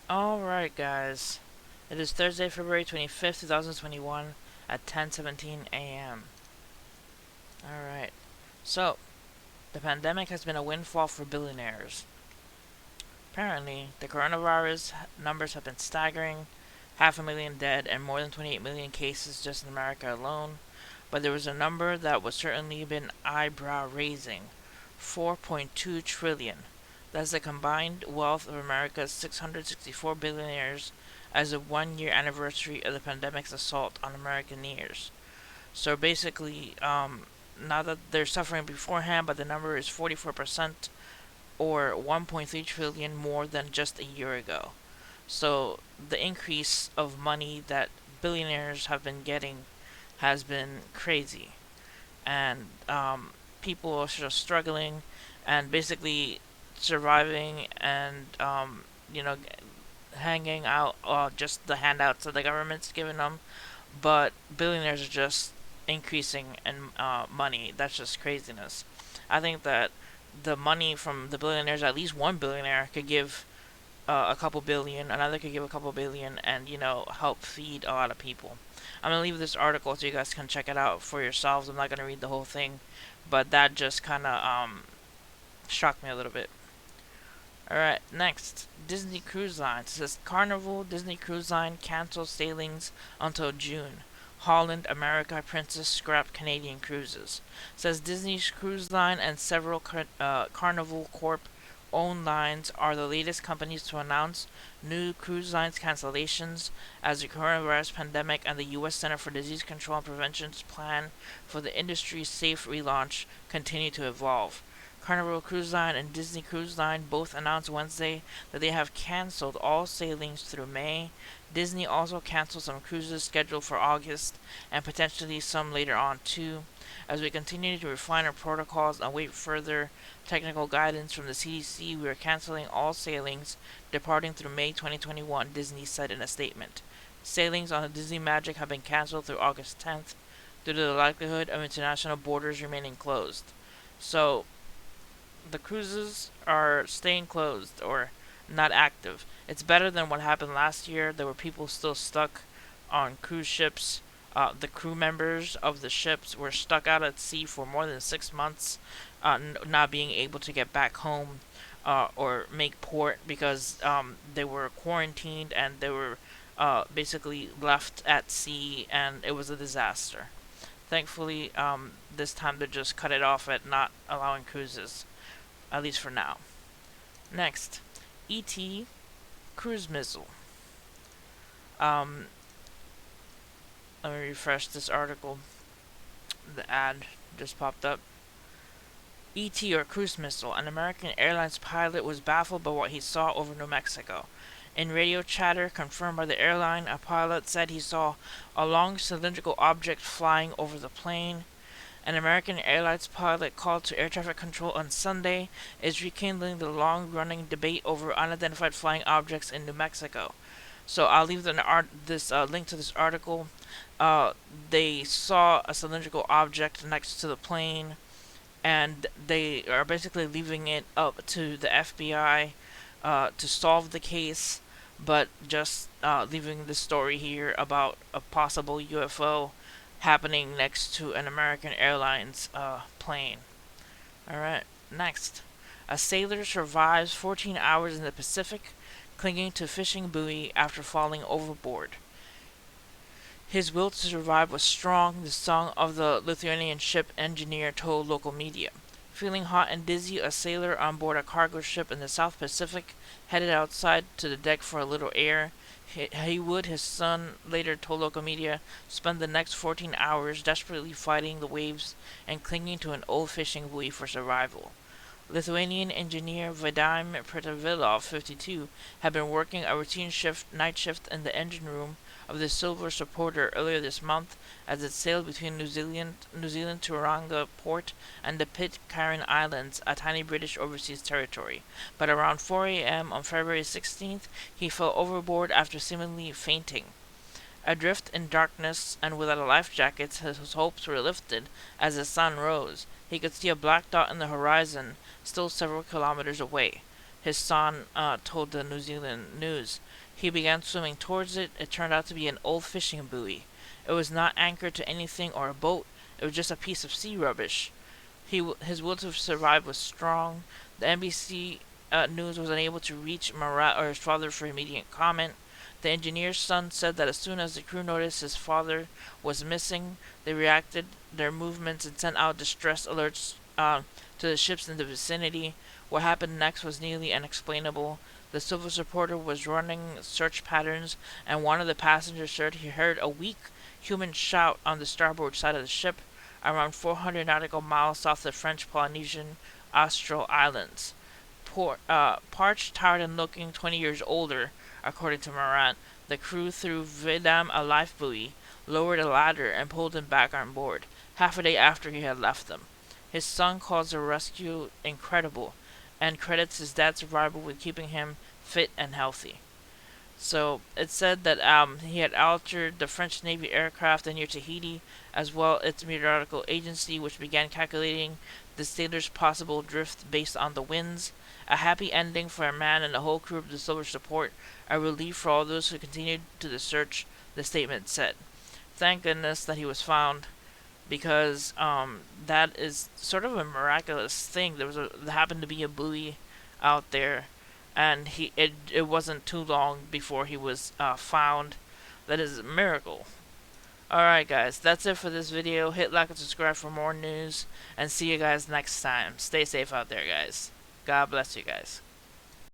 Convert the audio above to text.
Alright, guys. It is Thursday, February 25th, 2021 at 10:17 a.m. Alright. So, the pandemic has been a windfall for billionaires. Apparently, the coronavirus numbers have been staggering, half a million dead and more than 28 million cases just in America alone. But there was a number that was certainly been eyebrow raising. 4.2 trillion. That's the combined wealth of America's 664 billionaires as of 1 year anniversary of the pandemic's assault on American ears. So basically, now that they're suffering beforehand, but the number is 44% or 1.3 trillion more than just a year ago. So the increase of money that billionaires have been getting has been crazy, and people are just struggling and basically surviving and hanging out just the handouts that the government's giving them. But billionaires are just increasing in money. That's just craziness. I think that the money from the billionaires, at least one billionaire could give a couple billion, another could give a couple billion, and help feed a lot of people. I'm gonna leave this article so you guys can check it out for yourselves. I'm not gonna read the whole thing, but that just kind of shocked me a little bit. All right, next, Disney Cruise Lines. It says Carnival Disney Cruise Line cancels sailings until June. Holland America Princess scrapped Canadian cruises. It says Disney's Cruise Line and several Carnival Corp owned lines are the latest companies to announce new cruise lines cancellations as the coronavirus pandemic and the U.S. Center for Disease Control and Prevention's plan for the industry's safe relaunch continue to evolve. Carnival Cruise Line and Disney Cruise Line both announced Wednesday that they have canceled all sailings through May. Disney also canceled some cruises scheduled for August and potentially some later on too. As we continue to refine our protocols and wait further technical guidance from the CDC, we are canceling all sailings departing through May 2021, Disney said in a statement. Sailings on the Disney Magic have been canceled through August 10th due to the likelihood of international borders remaining closed. So, the cruises are staying closed or not active. It's better than what happened last year. There were people still stuck on cruise ships. The crew members of the ships were stuck out at sea for more than 6 months, not being able to get back home or make port because they were quarantined and they were basically left at sea, and it was a disaster. Thankfully, this time they just cut it off at not allowing cruises, at least for now. Next, ET cruise missile. Um, Let me refresh this article. The ad just popped up. ET or cruise missile. An American Airlines pilot was baffled by what he saw over New Mexico. In radio chatter confirmed by the airline, a pilot said he saw a long cylindrical object flying over the plane. An American Airlines pilot called to air traffic control on Sunday is rekindling the long-running debate over unidentified flying objects in New Mexico. So I'll leave this link to this article. They saw a cylindrical object next to the plane, and they are basically leaving it up to the FBI to solve the case, but just leaving the story here about a possible UFO happening next to an American Airlines plane. Alright, next. A sailor survives 14 hours in the Pacific, clinging to fishing buoy after falling overboard. His will to survive was strong, the song of the Lithuanian ship engineer told local media. Feeling hot and dizzy, a sailor on board a cargo ship in the South Pacific headed outside to the deck for a little air. Haywood, his son, later told local media, spent the next 14 hours desperately fighting the waves and clinging to an old fishing buoy for survival. Lithuanian engineer Vadim Pretavilov, 52, had been working a routine night shift in the engine room of the Silver Supporter earlier this month as it sailed between New Zealand Tauranga Port and the Pitcairn Islands, a tiny British overseas territory. But around 4 a.m. on February 16th, he fell overboard after seemingly fainting. Adrift in darkness and without a life jacket, his hopes were lifted as the sun rose. He could see a black dot in the horizon, still several kilometers away. his son told the New Zealand News. He began swimming towards it. It turned out to be an old fishing buoy. It was not anchored to anything or a boat. It was just a piece of sea rubbish. His will to survive was strong. The NBC News was unable to reach Murat or his father for immediate comment. The engineer's son said that as soon as the crew noticed his father was missing, they reacted their movements and sent out distress alerts to the ships in the vicinity. What happened next was nearly unexplainable. The civil reporter was running search patterns, and one of the passengers said he heard a weak human shout on the starboard side of the ship, around 400 nautical miles south of the French Polynesian Austral Islands. Parched, tired, and looking 20 years older, according to Morant, the crew threw Vidam a life buoy, lowered a ladder, and pulled him back on board, half a day after he had left them. His son calls the rescue incredible, and credits his dad's survival with keeping him fit and healthy. So it said that he had altered the French Navy aircraft near Tahiti, as well as its meteorological agency, which began calculating the sailor's possible drift based on the winds. A happy ending for a man and the whole crew of the Silver Support, a relief for all those who continued to the search, the statement said. Thank goodness that he was found, because that is sort of a miraculous thing. There happened to be a buoy out there, and it wasn't too long before he was found. That is a miracle. Alright guys, that's it for this video. Hit like and subscribe for more news, and see you guys next time. Stay safe out there, guys. God bless you guys.